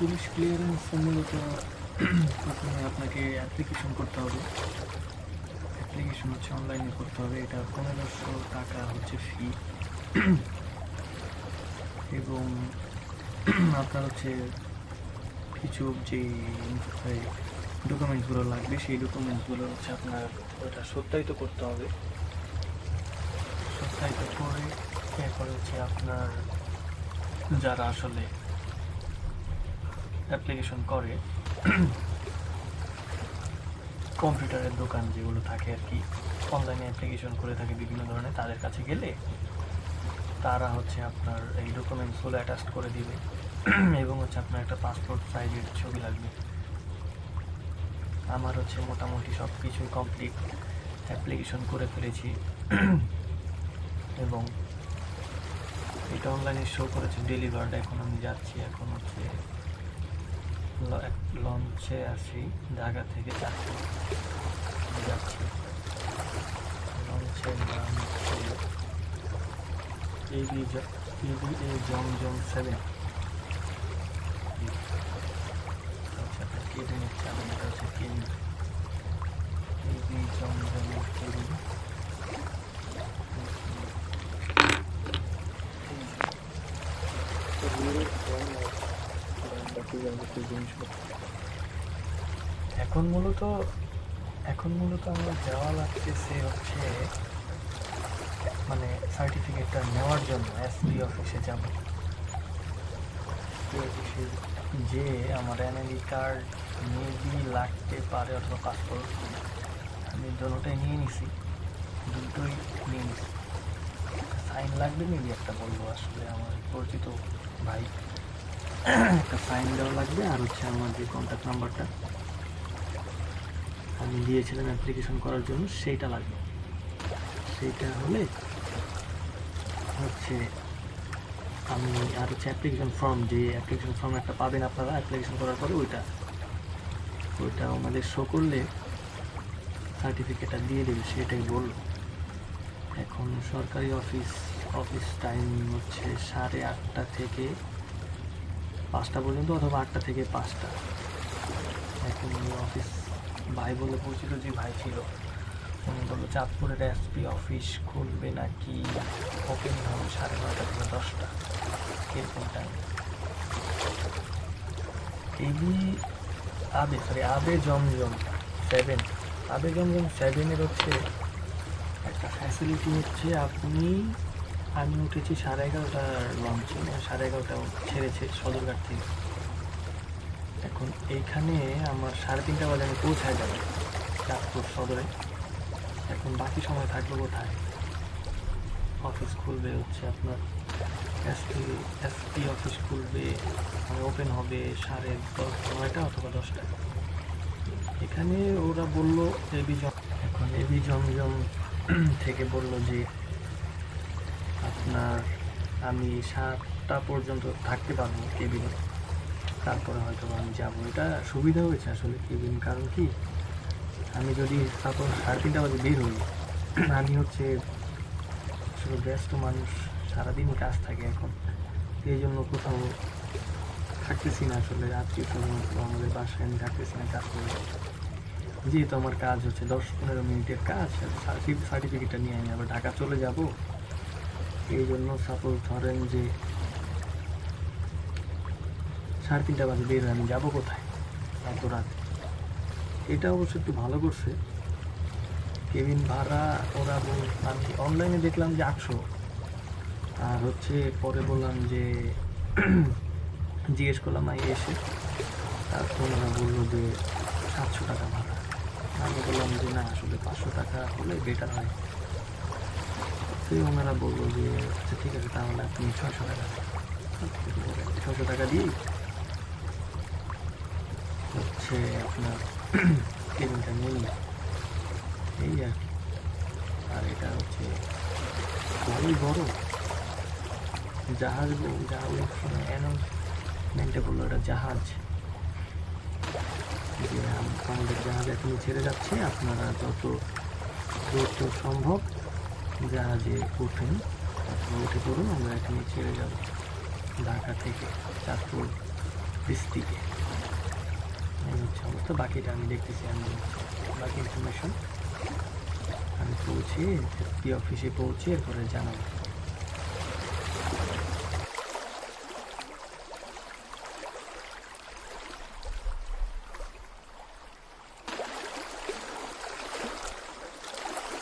Police clearance মূলত প্রথমে আপনাকে অ্যাপ্লিকেশন করতে হবে। অ্যাপ্লিকেশন হচ্ছে অনলাইনে করতে হবে। এটা 1500 টাকা হচ্ছে ফি। এবং আপনার হচ্ছে কিছু যে ডকুমেন্টসগুলো লাগবে সেই ডকুমেন্টসগুলো হচ্ছে আপনার ওটা সত্যায়িত করতে হবে। সত্যায়িত করে এরপর হচ্ছে আপনার যারা আসলে অ্যাপ্লিকেশন করে কম্পিউটারের দোকান যেগুলো থাকে আর কি, অনলাইনে অ্যাপ্লিকেশন করে থাকে বিভিন্ন ধরনের, তাদের কাছে গেলে তারা হচ্ছে আপনার এই ডকুমেন্টসগুলো অ্যাটাচ করে দিবে। এবং হচ্ছে আপনার একটা পাসপোর্ট সাইজের ছবি লাগবে। আমার হচ্ছে মোটামুটি সব কিছুই কমপ্লিট, অ্যাপ্লিকেশন করে ফেলেছি। এবং এটা অনলাইনে শো করেছে ডেলিভার্ড। এখন আমি যাচ্ছি, এখন হচ্ছে লঞ্চে আছি, ঢাকা থেকে চাঁদপুর যাচ্ছি। লঞ্চের নাম হচ্ছে ABA জমজম 7। আচ্ছা, আপনার কেবিনের চাবি, এটা হচ্ছে কেবিন, AB জমজমের কেবিন। এখন মূলত আমরা যাওয়া লাগতেছে হচ্ছে মানে সার্টিফিকেটটা নেওয়ার জন্য এসপি অফিসে যাব। অফিসে যে আমার এনআইডি কার্ড মেবি লাগতে পারে, অথবা পাসপোর্ট। আমি দুটোটাই নিয়ে নিছি, দুটোই নিয়ে নিছি। সাইন লাগবে মেবি একটা, বলবো আসলে আমার পরিচিত ভাই, একটা সাইন দেওয়া লাগবে। আর হচ্ছে আমার যে কন্ট্যাক্ট নাম্বারটা আমি দিয়েছিলাম অ্যাপ্লিকেশন করার জন্য সেইটা লাগবে। সেইটা হলে হচ্ছে আমি, আর হচ্ছে অ্যাপ্লিকেশন ফর্ম, যে অ্যাপ্লিকেশন ফর্ম একটা পাবেন আপনারা অ্যাপ্লিকেশন করার পরে, ওইটা আমাদের শো করলে সার্টিফিকেটটা দিয়ে দেবে, সেটাই বললো। এখন সরকারি অফিস টাইম হচ্ছে 8:30 থেকে 5টা পর্যন্ত, অথবা 8টা থেকে 5টা। এখন অফিস ভাই বলে পরিচিত যে ভাই ছিল, উনি বললো চাঁদপুরের এসপি অফিস খুলবে নাকি ওপেন হবে 9:30 থেকে 10টা, এরকম টাইম। আবে জমজম 7, আবে জমজম 7-এর হচ্ছে একটা ফ্যাসিলিটি হচ্ছে আমি উঠেছি 11:30টার লঞ্চে, 11:30টা ছেড়েছে সদরঘাট থেকে। এখন এইখানে আমার 3:30 বাজে আমি পৌঁছায় যাবো চাঁদপুর সদরে। এখন বাকি সময় থাকবে কোথায়? অফিস খুলবে হচ্ছে আপনার এসপি অফিস খুলবে, মানে ওপেন হবে 9:30 অথবা 10টা। এখানে ওরা বললো এখন এবি জমজম থেকে বললো যে আপনার আমি 7টা পর্যন্ত থাকতে পারবো কেবিনে, তারপরে হয়তো আমি যাবো। এটা সুবিধা হয়েছে আসলে কেবিন, কারণ কি আমি যদি সাপোজ 3:30 বাজে বের হই, আমি হচ্ছে আসলে ব্যস্ত মানুষ, সারাদিনই কাজ থাকে এখন, এই জন্য কোথাও থাকতেছি না আসলে। আত্মীয় স্বজন আমাদের বাসায় আমি থাকতেছি না কাজ করে, যেহেতু আমার কাজ হচ্ছে 10-15 মিনিটের কাজ, সার্টিফিকেটটা নিয়ে আমি আবার ঢাকা চলে যাব। এই জন্য সাপোজ ধরেন যে 3:30 বাজে বের হয়ে আমি যাবো কোথায় এত রাতে? এটা অবশ্য একটু ভালো করছে কেবিন ভাড়া। আমি অনলাইনে দেখলাম যে 800, আর হচ্ছে পরে বললাম যে জিজ্ঞেস করলাম এসে, তারপর ওরা বললো যে 700 টাকা ভাড়া। আমি বললাম যে না, আসলে 500 টাকা হলে বেটার হয়। তো ওনারা বললো যে আচ্ছা ঠিক আছে, তাহলে আপনি 600 টাকা 600 টাকা দিয়েই হচ্ছে আপনার কেবিনটা নিই, এই আর কি। আর এটা হচ্ছে খুবই বড় জাহাজ, ওই সময় অ্যানাউন্সমেন্টে বললো এটা জাহাজ, যে আমাদের জাহাজ এখনই ছেড়ে যাচ্ছে, আপনারা যত দ্রুত সম্ভব জাহাজে উঠুন, উঠে পড়ুন, আমরা এখনই ছেড়ে যাব ঢাকা থেকে চাঁদপুর দিকে এই হচ্ছে অবস্থা। বাকিটা আমি দেখতেছি, আমি বাকি ইনফরমেশন আমি পৌঁছে এসপি অফিসে পৌঁছে এরপরে জানাবো।